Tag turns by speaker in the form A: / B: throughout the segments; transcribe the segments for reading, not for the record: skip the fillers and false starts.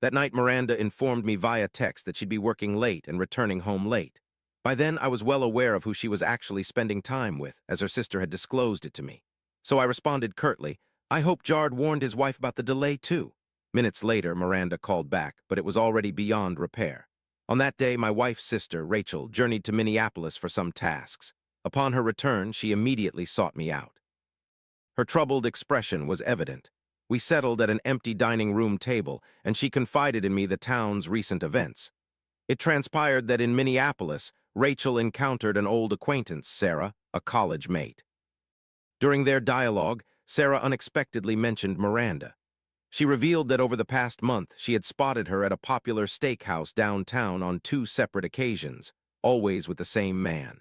A: That night, Miranda informed me via text that she'd be working late and returning home late. By then, I was well aware of who she was actually spending time with, as her sister had disclosed it to me. So I responded curtly, "I hope Jard warned his wife about the delay, too." Minutes later, Miranda called back, but it was already beyond repair. On that day, my wife's sister, Rachel, journeyed to Minneapolis for some tasks. Upon her return, she immediately sought me out. Her troubled expression was evident. We settled at an empty dining room table, and she confided in me the town's recent events. It transpired that in Minneapolis, Rachel encountered an old acquaintance, Sarah, a college mate. During their dialogue, Sarah unexpectedly mentioned Miranda. She revealed that over the past month, she had spotted her at a popular steakhouse downtown on 2 separate occasions, always with the same man.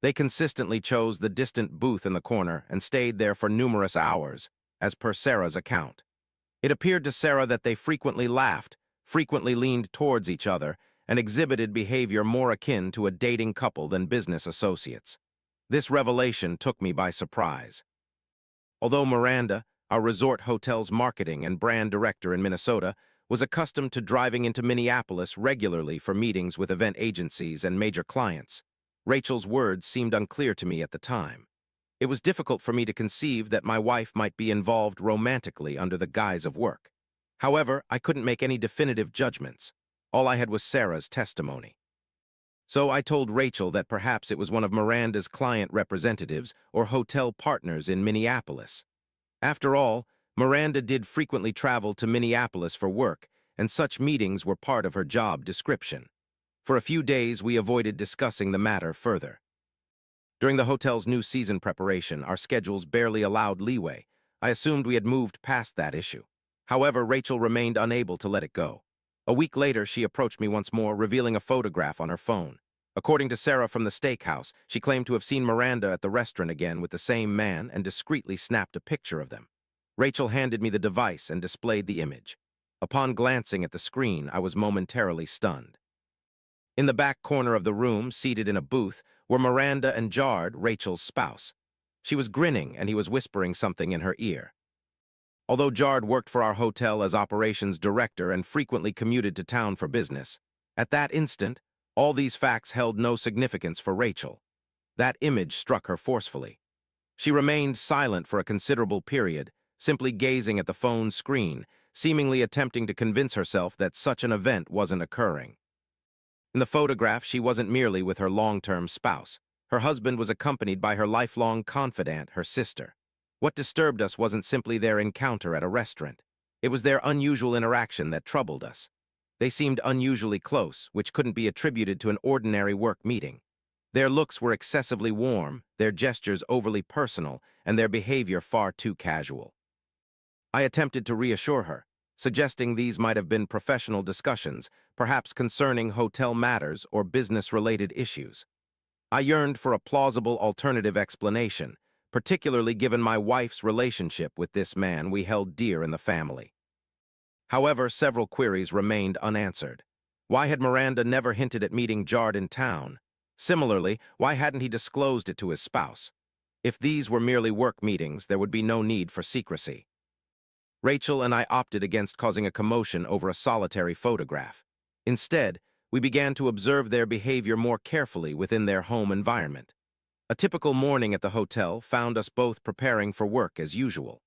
A: They consistently chose the distant booth in the corner and stayed there for numerous hours, as per Sarah's account. It appeared to Sarah that they frequently laughed, frequently leaned towards each other, and exhibited behavior more akin to a dating couple than business associates. This revelation took me by surprise. Although Miranda, our resort hotel's marketing and brand director in Minnesota, was accustomed to driving into Minneapolis regularly for meetings with event agencies and major clients, Rachel's words seemed unclear to me at the time. It was difficult for me to conceive that my wife might be involved romantically under the guise of work. However, I couldn't make any definitive judgments. All I had was Sarah's testimony. So I told Rachel that perhaps it was one of Miranda's client representatives or hotel partners in Minneapolis. After all, Miranda did frequently travel to Minneapolis for work, and such meetings were part of her job description. For a few days, we avoided discussing the matter further. During the hotel's new season preparation, our schedules barely allowed leeway. I assumed we had moved past that issue. However, Rachel remained unable to let it go. A week later, she approached me once more, revealing a photograph on her phone. According to Sarah from the steakhouse, she claimed to have seen Miranda at the restaurant again with the same man and discreetly snapped a picture of them. Rachel handed me the device and displayed the image. Upon glancing at the screen, I was momentarily stunned. In the back corner of the room, seated in a booth, were Miranda and Jard, Rachel's spouse. She was grinning, and he was whispering something in her ear. Although Jard worked for our hotel as operations director and frequently commuted to town for business, at that instant, all these facts held no significance for Rachel. That image struck her forcefully. She remained silent for a considerable period, simply gazing at the phone screen, seemingly attempting to convince herself that such an event wasn't occurring. In the photograph, she wasn't merely with her long-term spouse. Her husband was accompanied by her lifelong confidant, her sister. What disturbed us wasn't simply their encounter at a restaurant. It was their unusual interaction that troubled us. They seemed unusually close, which couldn't be attributed to an ordinary work meeting. Their looks were excessively warm, their gestures overly personal, and their behavior far too casual. I attempted to reassure her, suggesting these might have been professional discussions, perhaps concerning hotel matters or business-related issues. I yearned for a plausible alternative explanation, particularly given my wife's relationship with this man we held dear in the family. However, several queries remained unanswered. Why had Miranda never hinted at meeting Jard in town? Similarly, why hadn't he disclosed it to his spouse? If these were merely work meetings, there would be no need for secrecy. Rachel and I opted against causing a commotion over a solitary photograph. Instead, we began to observe their behavior more carefully within their home environment. A typical morning at the hotel found us both preparing for work as usual.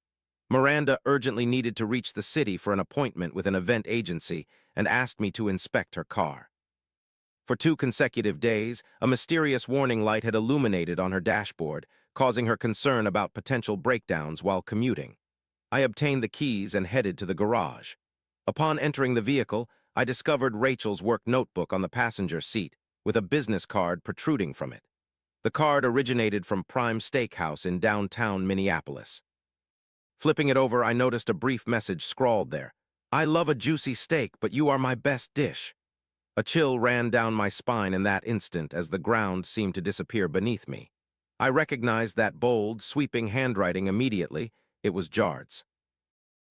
A: Miranda urgently needed to reach the city for an appointment with an event agency and asked me to inspect her car. For 2 consecutive days, a mysterious warning light had illuminated on her dashboard, causing her concern about potential breakdowns while commuting. I obtained the keys and headed to the garage. Upon entering the vehicle, I discovered Rachel's work notebook on the passenger seat, with a business card protruding from it. The card originated from Prime Steakhouse in downtown Minneapolis. Flipping it over, I noticed a brief message scrawled there. "I love a juicy steak, but you are my best dish." A chill ran down my spine in that instant as the ground seemed to disappear beneath me. I recognized that bold, sweeping handwriting immediately. It was Jard's.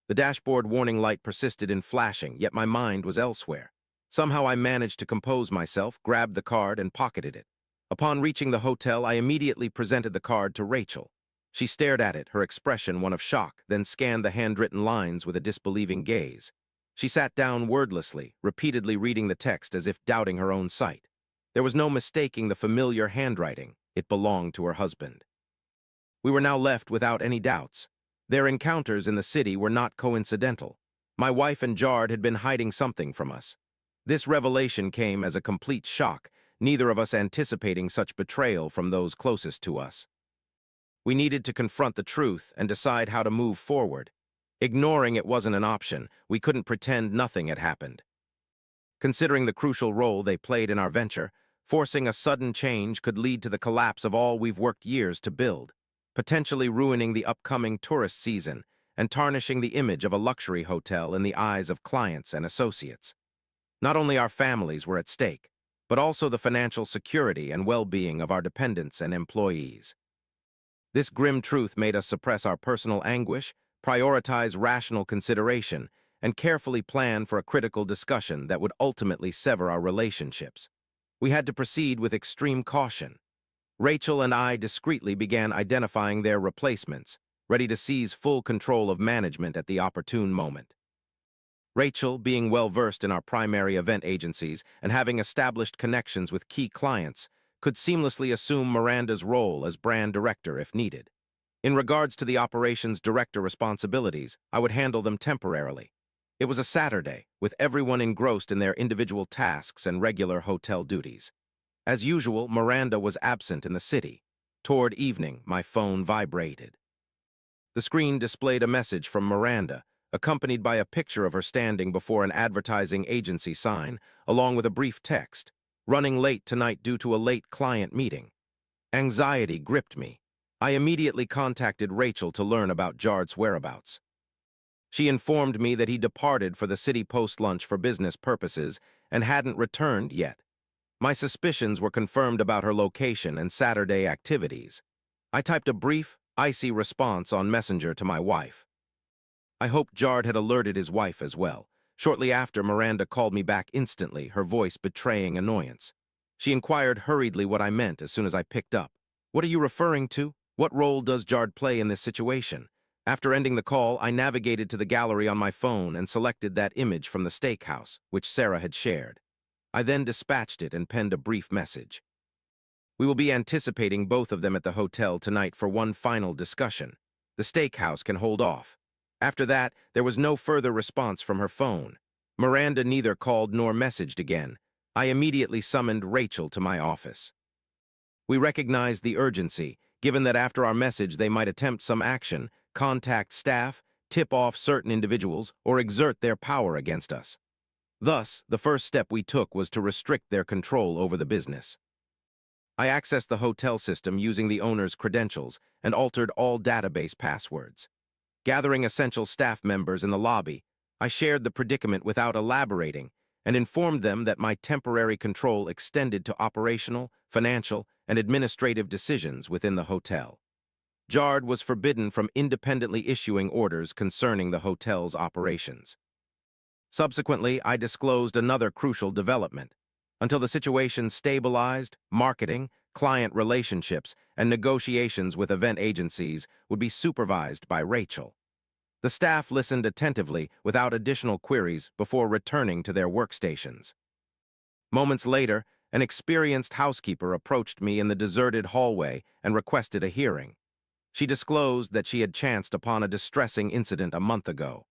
A: The dashboard warning light persisted in flashing, yet my mind was elsewhere. Somehow I managed to compose myself, grabbed the card, and pocketed it. Upon reaching the hotel, I immediately presented the card to Rachel. She stared at it, her expression one of shock, then scanned the handwritten lines with a disbelieving gaze. She sat down wordlessly, repeatedly reading the text as if doubting her own sight. There was no mistaking the familiar handwriting. It belonged to her husband. We were now left without any doubts. Their encounters in the city were not coincidental. My wife and Jard had been hiding something from us. This revelation came as a complete shock, neither of us anticipating such betrayal from those closest to us. We needed to confront the truth and decide how to move forward. Ignoring it wasn't an option. We couldn't pretend nothing had happened. Considering the crucial role they played in our venture, forcing a sudden change could lead to the collapse of all we've worked years to build, potentially ruining the upcoming tourist season and tarnishing the image of a luxury hotel in the eyes of clients and associates. Not only our families were at stake, but also the financial security and well-being of our dependents and employees. This grim truth made us suppress our personal anguish, prioritize rational consideration, and carefully plan for a critical discussion that would ultimately sever our relationships. We had to proceed with extreme caution. Rachel and I discreetly began identifying their replacements, ready to seize full control of management at the opportune moment. Rachel, being well-versed in our primary event agencies and having established connections with key clients, could seamlessly assume Miranda's role as brand director if needed. In regards to the operations director responsibilities, I would handle them temporarily. It was a Saturday, with everyone engrossed in their individual tasks and regular hotel duties. As usual, Miranda was absent in the city. Toward evening, my phone vibrated. The screen displayed a message from Miranda, accompanied by a picture of her standing before an advertising agency sign, along with a brief text, "Running late tonight due to a late client meeting." Anxiety gripped me. I immediately contacted Rachel to learn about Jard's whereabouts. She informed me that he departed for the city post-lunch for business purposes and hadn't returned yet. My suspicions were confirmed about her location and Saturday activities. I typed a brief, icy response on Messenger to my wife. I hoped Jard had alerted his wife as well. Shortly after, Miranda called me back instantly, her voice betraying annoyance. She inquired hurriedly what I meant as soon as I picked up. "What are you referring to? What role does Jard play in this situation?" After ending the call, I navigated to the gallery on my phone and selected that image from the steakhouse, which Sarah had shared. I then dispatched it and penned a brief message. "We will be anticipating both of them at the hotel tonight for one final discussion. The steakhouse can hold off." After that, there was no further response from her phone. Miranda neither called nor messaged again. I immediately summoned Rachel to my office. We recognized the urgency, given that after our message they might attempt some action, contact staff, tip off certain individuals, or exert their power against us. Thus, the first step we took was to restrict their control over the business. I accessed the hotel system using the owner's credentials and altered all database passwords. Gathering essential staff members in the lobby, I shared the predicament without elaborating and informed them that my temporary control extended to operational, financial, and administrative decisions within the hotel. Jard was forbidden from independently issuing orders concerning the hotel's operations. Subsequently, I disclosed another crucial development. Until the situation stabilized, marketing, client relationships, and negotiations with event agencies would be supervised by Rachel. The staff listened attentively without additional queries before returning to their workstations. Moments later, an experienced housekeeper approached me in the deserted hallway and requested a hearing. She disclosed that she had chanced upon a distressing incident a month ago.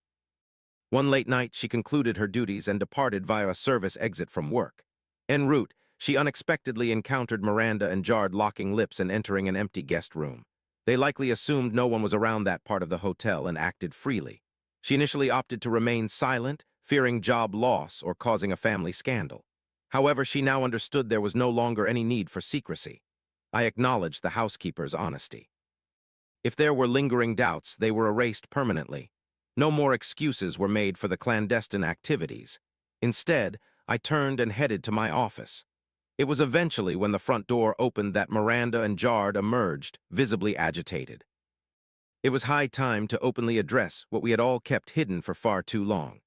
A: One late night, she concluded her duties and departed via a service exit from work. En route, she unexpectedly encountered Miranda and Jard locking lips and entering an empty guest room. They likely assumed no one was around that part of the hotel and acted freely. She initially opted to remain silent, fearing job loss or causing a family scandal. However, she now understood there was no longer any need for secrecy. I acknowledged the housekeeper's honesty. If there were lingering doubts, they were erased permanently. No more excuses were made for the clandestine activities. Instead, I turned and headed to my office. It was eventually when the front door opened that Miranda and Jard emerged, visibly agitated. It was high time to openly address what we had all kept hidden for far too long.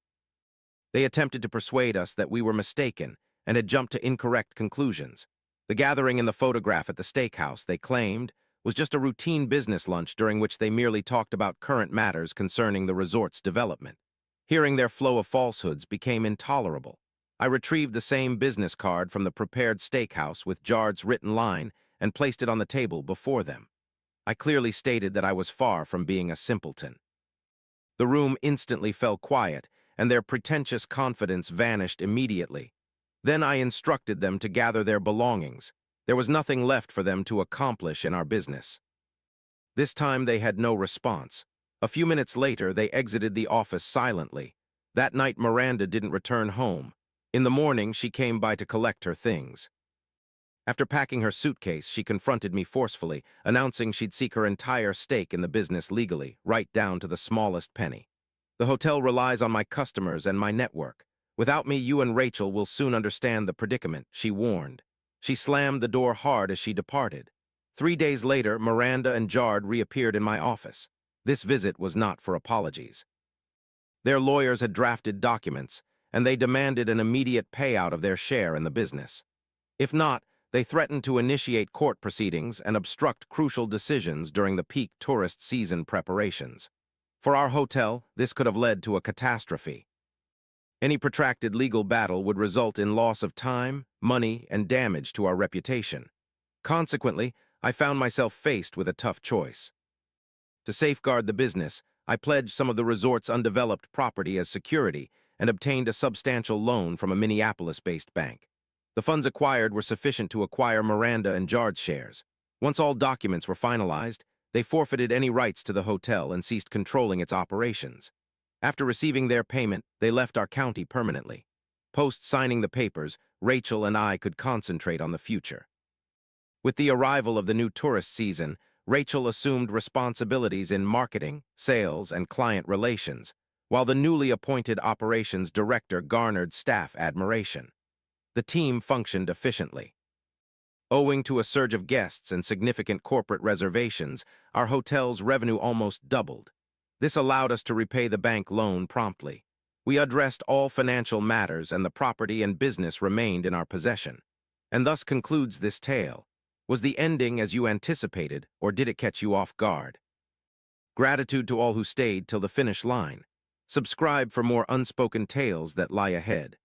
A: They attempted to persuade us that we were mistaken and had jumped to incorrect conclusions. The gathering in the photograph at the steakhouse, they claimed, was just a routine business lunch during which they merely talked about current matters concerning the resort's development. Hearing their flow of falsehoods became intolerable. I retrieved the same business card from the prepared steakhouse with Jard's written line and placed it on the table before them. I clearly stated that I was far from being a simpleton. The room instantly fell quiet, and their pretentious confidence vanished immediately. Then I instructed them to gather their belongings. There was nothing left for them to accomplish in our business. This time they had no response. A few minutes later, they exited the office silently. That night, Miranda didn't return home. In the morning, she came by to collect her things. After packing her suitcase, she confronted me forcefully, announcing she'd seek her entire stake in the business legally, right down to the smallest penny. The hotel relies on my customers and my network. Without me, you and Rachel will soon understand the predicament, she warned. She slammed the door hard as she departed. 3 days later, Miranda and Jard reappeared in my office. This visit was not for apologies. Their lawyers had drafted documents, and they demanded an immediate payout of their share in the business. If not, they threatened to initiate court proceedings and obstruct crucial decisions during the peak tourist season preparations. For our hotel, this could have led to a catastrophe. Any protracted legal battle would result in loss of time, money, and damage to our reputation. Consequently, I found myself faced with a tough choice. To safeguard the business, I pledged some of the resort's undeveloped property as security and obtained a substantial loan from a Minneapolis-based bank. The funds acquired were sufficient to acquire Miranda and Jard's shares. Once all documents were finalized, they forfeited any rights to the hotel and ceased controlling its operations. After receiving their payment, they left our county permanently. Post signing the papers, Rachel and I could concentrate on the future. With the arrival of the new tourist season, Rachel assumed responsibilities in marketing, sales, and client relations, while the newly appointed operations director garnered staff admiration. The team functioned efficiently. Owing to a surge of guests and significant corporate reservations, our hotel's revenue almost doubled. This allowed us to repay the bank loan promptly. We addressed all financial matters, and the property and business remained in our possession. And thus concludes this tale. Was the ending as you anticipated, or did it catch you off guard? Gratitude to all who stayed till the finish line. Subscribe for more unspoken tales that lie ahead.